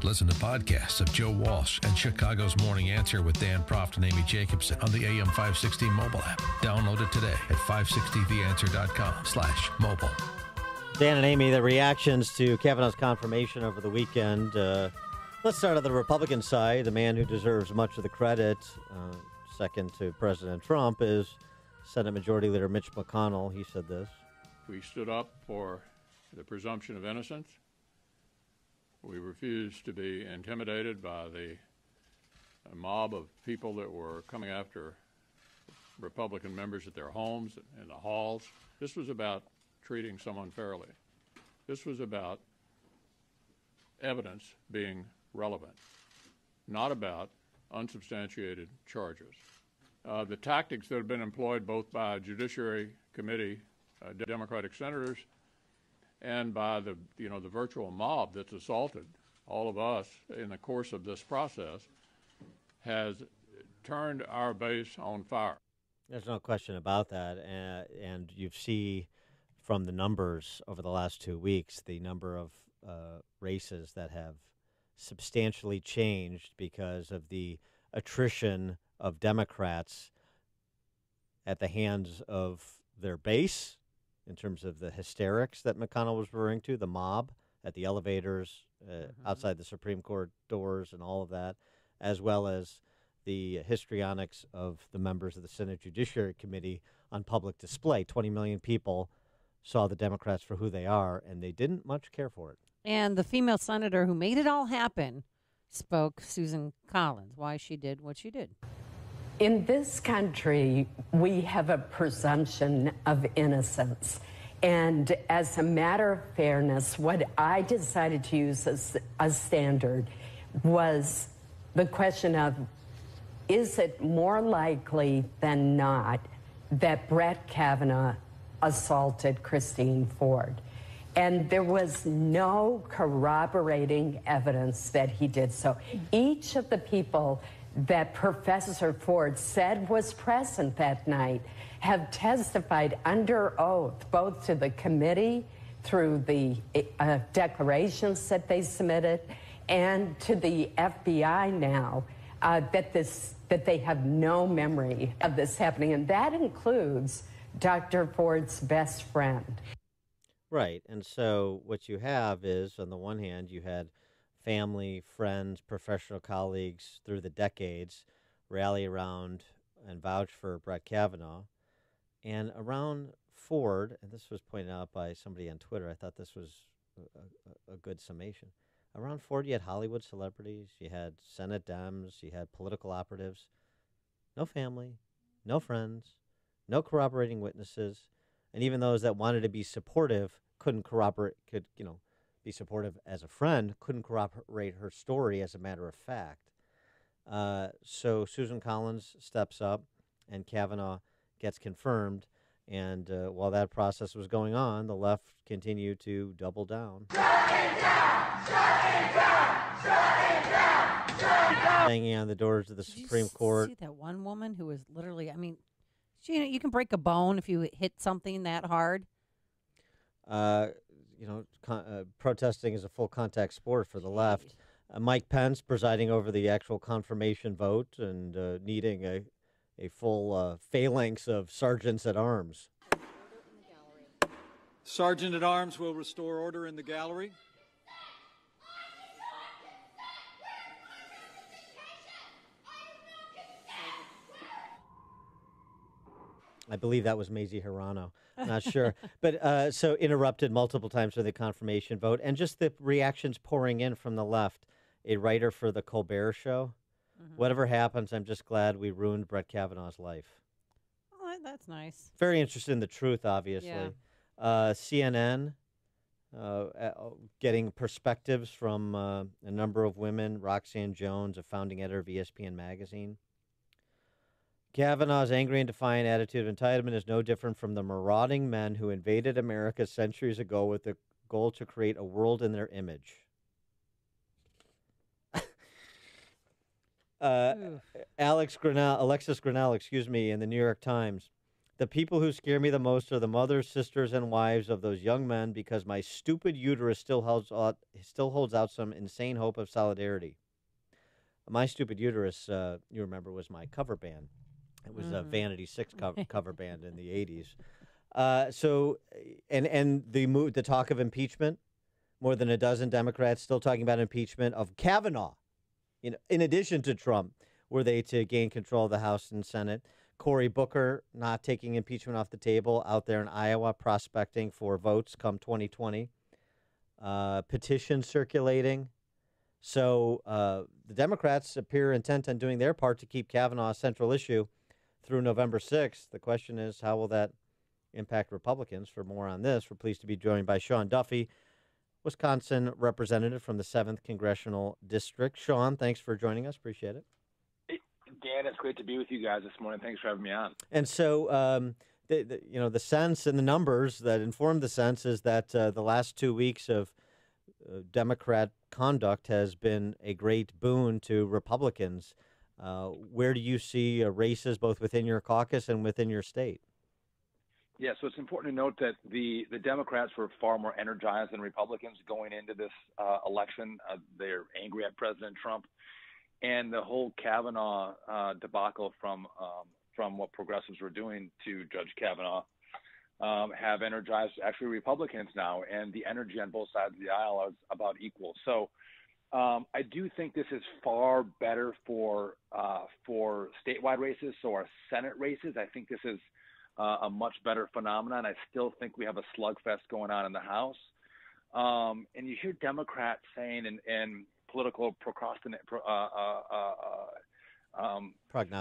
Listen to podcasts of Joe Walsh and Chicago's Morning Answer with Dan Proft and Amy Jacobson on the AM 560 mobile app. Download it today at 560theanswer.com/mobile. Dan and Amy, the reactions to Kavanaugh's confirmation over the weekend. Let's start on the Republican side. The man who deserves much of the credit, second to President Trump, is Senate Majority Leader Mitch McConnell. He said this. We stood up for the presumption of innocence. We refused to be intimidated by the mob of people that were coming after Republican members at their homes and the halls. This was about treating someone fairly. This was about evidence being relevant, not about unsubstantiated charges. The tactics that have been employed both by Judiciary Committee Democratic senators and by the virtual mob that's assaulted all of us in the course of this process has turned our base on fire. There's no question about that. And you see from the numbers over the last 2 weeks, the number of races that have substantially changed because of the attrition of Democrats at the hands of their base, in terms of the hysterics that McConnell was referring to, the mob at the elevators, outside the Supreme Court doors and all of that, as well as the histrionics of the members of the Senate Judiciary Committee on public display. 20 million people saw the Democrats for who they are, and they didn't much care for it. And the female senator who made it all happen spoke, Susan Collins, why she did what she did. In this country, we have a presumption of innocence. And as a matter of fairness, what I decided to use as a standard was the question of, is it more likely than not that Brett Kavanaugh assaulted Christine Ford? And there was no corroborating evidence that he did so. Each of the people that Professor Ford said was present that night have testified under oath, both to the committee through the declarations that they submitted and to the FBI now, that they have no memory of this happening. And that includes Dr. Ford's best friend. Right. And so what you have is, on the one hand, you had family, friends, professional colleagues through the decades rally around and vouch for Brett Kavanaugh. And around Ford, and this was pointed out by somebody on Twitter, I thought this was a good summation. Around Ford, you had Hollywood celebrities, you had Senate Dems, you had political operatives. No family, no friends, no corroborating witnesses, and even those that wanted to be supportive couldn't corroborate, be supportive as a friend, couldn't corroborate her story as a matter of fact. So Susan Collins steps up, and Kavanaugh gets confirmed. And while that process was going on, the left continued to double down. Shut it down! Shut it down! Shut it down! Shut it down! Banging on the doors of the Supreme Court. See that one woman who was literally, you can break a bone if you hit something that hard. Protesting is a full contact sport for the left. Mike Pence presiding over the actual confirmation vote and needing a full phalanx of sergeants at arms. Sergeant at arms will restore order in the gallery. I believe that was Mazie Hirano. Not sure. But so interrupted multiple times for the confirmation vote. And just the reactions pouring in from the left. A writer for the Colbert Show. Mm-hmm. Whatever happens, I'm just glad we ruined Brett Kavanaugh's life. Oh, that's nice. Very interested in the truth, obviously. Yeah. CNN getting perspectives from a number of women. Roxanne Jones, a founding editor of ESPN Magazine. Kavanaugh's angry and defiant attitude of entitlement is no different from the marauding men who invaded America centuries ago with the goal to create a world in their image. Alexis Grinnell, in the New York Times. The people who scare me the most are the mothers, sisters, and wives of those young men because my stupid uterus still holds out some insane hope of solidarity. My Stupid Uterus, you remember, was my cover band. It was a Vanity Six cover band in the 80s. And the talk of impeachment, more than a dozen Democrats still talking about impeachment of Kavanaugh, in addition to Trump, were they to gain control of the House and Senate. Cory Booker not taking impeachment off the table, out there in Iowa prospecting for votes come 2020. Petitions circulating. So the Democrats appear intent on doing their part to keep Kavanaugh a central issue through November 6th. The question is, how will that impact Republicans? For more on this, we're pleased to be joined by Sean Duffy, Wisconsin representative from the 7th Congressional District. Sean, thanks for joining us. Appreciate it. Dan, it's great to be with you guys this morning. Thanks for having me on. And so, the sense and the numbers that inform the sense is that the last 2 weeks of Democrat conduct has been a great boon to Republicans. Where do you see races both within your caucus and within your state? Yeah, so it's important to note that the Democrats were far more energized than Republicans going into this election. They're angry at President Trump. And the whole Kavanaugh debacle from what progressives were doing to Judge Kavanaugh have energized actually Republicans now, and the energy on both sides of the aisle is about equal. So I do think this is far better for statewide races, so our Senate races. I think this is a much better phenomenon. I still think we have a slugfest going on in the House. And you hear Democrats saying and political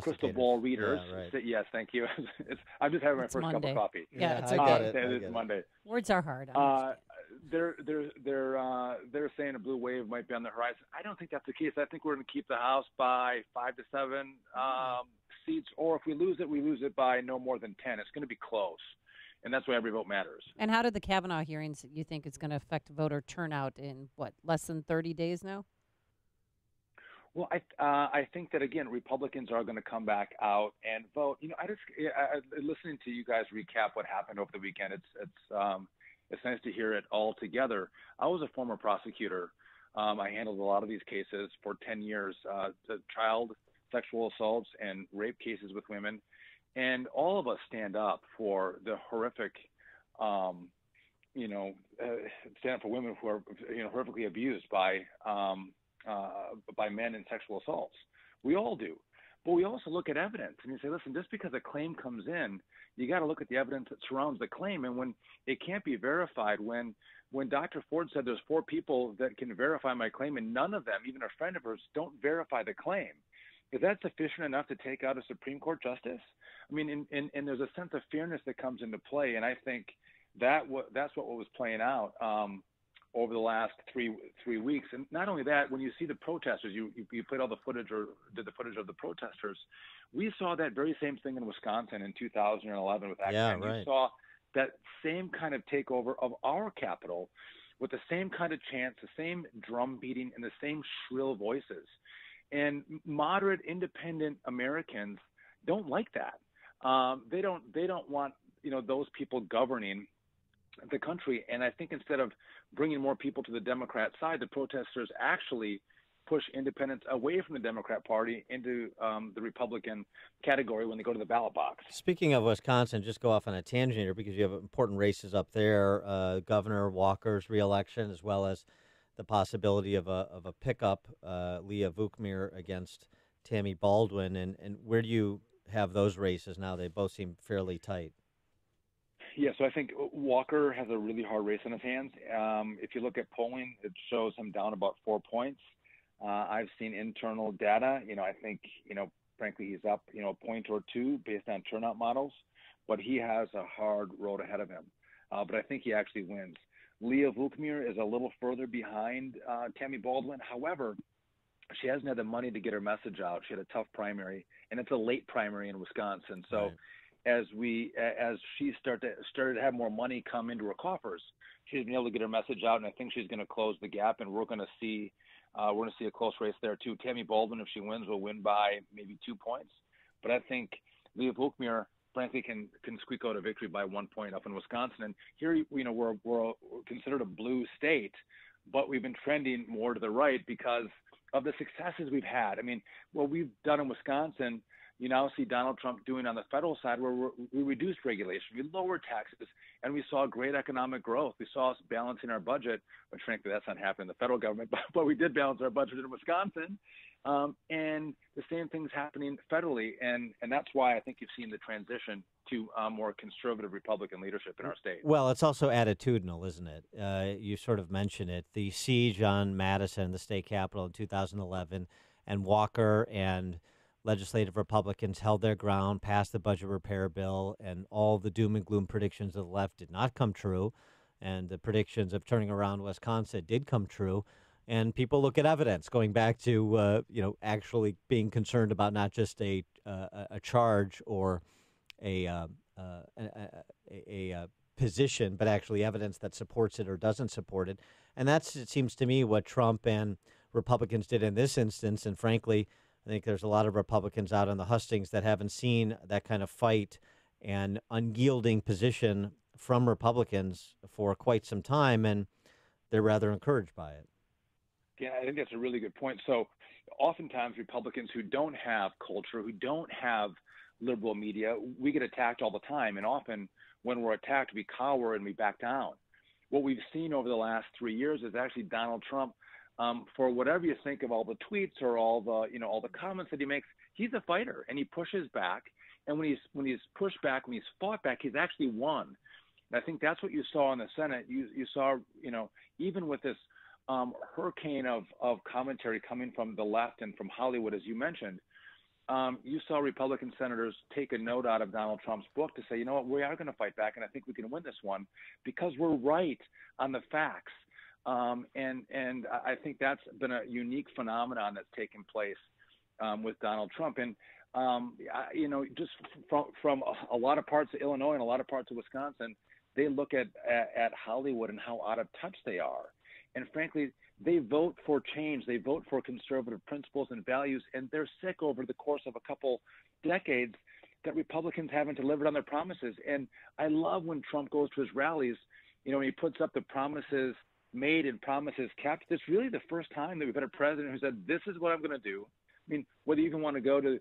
crystal ball readers. Yeah, right. Yes, thank you. I'm just having my It's first Monday. cup of coffee. Yeah, it's okay. I get it. It is Monday. Words are hard. They're saying a blue wave might be on the horizon. I don't think that's the case. I think we're going to keep the House by 5 to 7 seats, or if we lose it by no more than 10. It's going to be close. And that's why every vote matters. And how did the Kavanaugh hearings, you think it's going to affect voter turnout in, less than 30 days now? Well, I think that, again, Republicans are going to come back out and vote. Listening to you guys recap what happened over the weekend, it's nice to hear it all together. I was a former prosecutor. I handled a lot of these cases for 10 years, child sexual assaults and rape cases with women. And all of us stand up for the horrific, stand up for women who are, horrifically abused by men in sexual assaults. We all do. But we also look at evidence and you say, listen, just because a claim comes in, you got to look at the evidence that surrounds the claim. And when it can't be verified, when Dr. Ford said there's 4 people that can verify my claim and none of them, even a friend of hers, don't verify the claim, is that sufficient enough to take out a Supreme Court justice? I mean, and there's a sense of fairness that comes into play, and I think that's what was playing out over the last three weeks. And not only that, when you see the protesters, you played all the footage or did the footage of the protesters. We saw that very same thing in Wisconsin in 2011 with Act 10. Yeah, right. You saw that same kind of takeover of our capital with the same kind of chants, the same drum beating, and the same shrill voices. And moderate, independent Americans don't like that. They don't want those people governing the country. And I think instead of bringing more people to the Democrat side, the protesters actually push independents away from the Democrat Party into the Republican category when they go to the ballot box. Speaking of Wisconsin, just go off on a tangent here because you have important races up there, Governor Walker's reelection, as well as the possibility of a pickup, Leah Vukmir against Tammy Baldwin. And where do you have those races now? They both seem fairly tight. Yeah, so I think Walker has a really hard race in his hands. If you look at polling, it shows him down about 4 points. I've seen internal data. I think, frankly, he's up, a point or two based on turnout models, but he has a hard road ahead of him. But I think he actually wins. Leah Vukmir is a little further behind Tammy Baldwin. However, she hasn't had the money to get her message out. She had a tough primary, and it's a late primary in Wisconsin. So right. As she started to have more money come into her coffers, she's been able to get her message out, and I think she's going to close the gap, and we're going to see a close race there too. Tammy Baldwin, if she wins, will win by maybe 2 points. But I think Leah Vukmir frankly, can squeak out a victory by 1 point up in Wisconsin. And here, we're considered a blue state, but we've been trending more to the right because of the successes we've had. I mean, what we've done in Wisconsin, you now see Donald Trump doing on the federal side, where we reduced regulation, we lowered taxes, and we saw great economic growth. We saw us balancing our budget, which frankly that's not happening in the federal government, but we did balance our budget in Wisconsin. And the same thing's happening federally, and that's why I think you've seen the transition to more conservative Republican leadership in our state. Well, it's also attitudinal, isn't it? You sort of mentioned it. The siege on Madison, the state capitol in 2011, and Walker and legislative Republicans held their ground, passed the budget repair bill, and all the doom and gloom predictions of the left did not come true, and the predictions of turning around Wisconsin did come true. And people look at evidence, going back to actually being concerned about not just a charge or a position, but actually evidence that supports it or doesn't support it. And that's, it seems to me, what Trump and Republicans did in this instance. And frankly, I think there's a lot of Republicans out on the hustings that haven't seen that kind of fight and unyielding position from Republicans for quite some time, and they're rather encouraged by it. Yeah, I think that's a really good point. So oftentimes Republicans who don't have culture, who don't have liberal media, we get attacked all the time. And often when we're attacked, we cower and we back down. What we've seen over the last 3 years is actually Donald Trump, for whatever you think of all the tweets or all the comments that he makes, he's a fighter and he pushes back. And when he's pushed back, when he's fought back, he's actually won. And I think that's what you saw in the Senate. You saw, even with this hurricane of commentary coming from the left and from Hollywood, as you mentioned, you saw Republican senators take a note out of Donald Trump's book to say, you know what, we are going to fight back, and I think we can win this one because we're right on the facts. And I think that's been a unique phenomenon that's taken place with Donald Trump. And, just from a lot of parts of Illinois and a lot of parts of Wisconsin, they look at Hollywood and how out of touch they are. And frankly, they vote for change. They vote for conservative principles and values, and they're sick over the course of a couple decades that Republicans haven't delivered on their promises. And I love when Trump goes to his rallies, when he puts up the promises made and promises kept. It's really the first time that we've had a president who said, this is what I'm going to do. I mean, whether you even want to go to,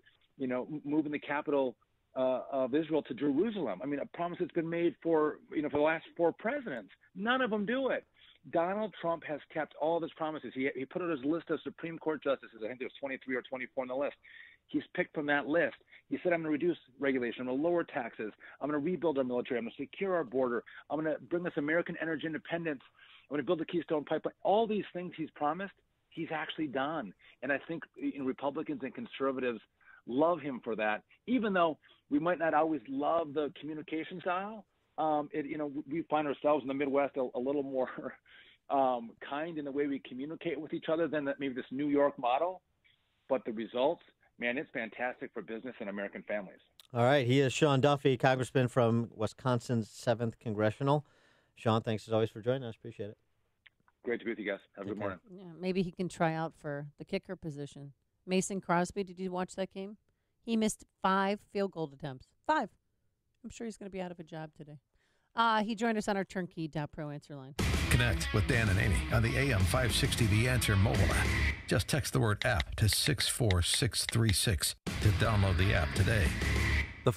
moving the capital of Israel to Jerusalem. I mean, a promise that's been made for the last 4 presidents. None of them do it. Donald Trump has kept all of his promises. He put out his list of Supreme Court justices. I think there's 23 or 24 on the list. He's picked from that list. He said, I'm going to reduce regulation. I'm going to lower taxes. I'm going to rebuild our military. I'm going to secure our border. I'm going to bring us American energy independence. I'm going to build the Keystone Pipeline. All these things he's promised, he's actually done. And I think Republicans and conservatives love him for that, even though we might not always love the communication style. We find ourselves in the Midwest a little more kind in the way we communicate with each other than maybe this New York model. But the results, man, it's fantastic for business and American families. All right. He is Sean Duffy, Congressman from Wisconsin's 7th Congressional. Sean, thanks as always for joining us. Appreciate it. Great to be with you guys. Have a good morning. Yeah, maybe he can try out for the kicker position. Mason Crosby, did you watch that game? He missed 5 field goal attempts. 5. I'm sure he's going to be out of a job today. He joined us on our turnkey.pro answer line. Connect with Dan and Amy on the AM 560 The Answer mobile app. Just text the word app to 64636 to download the app today.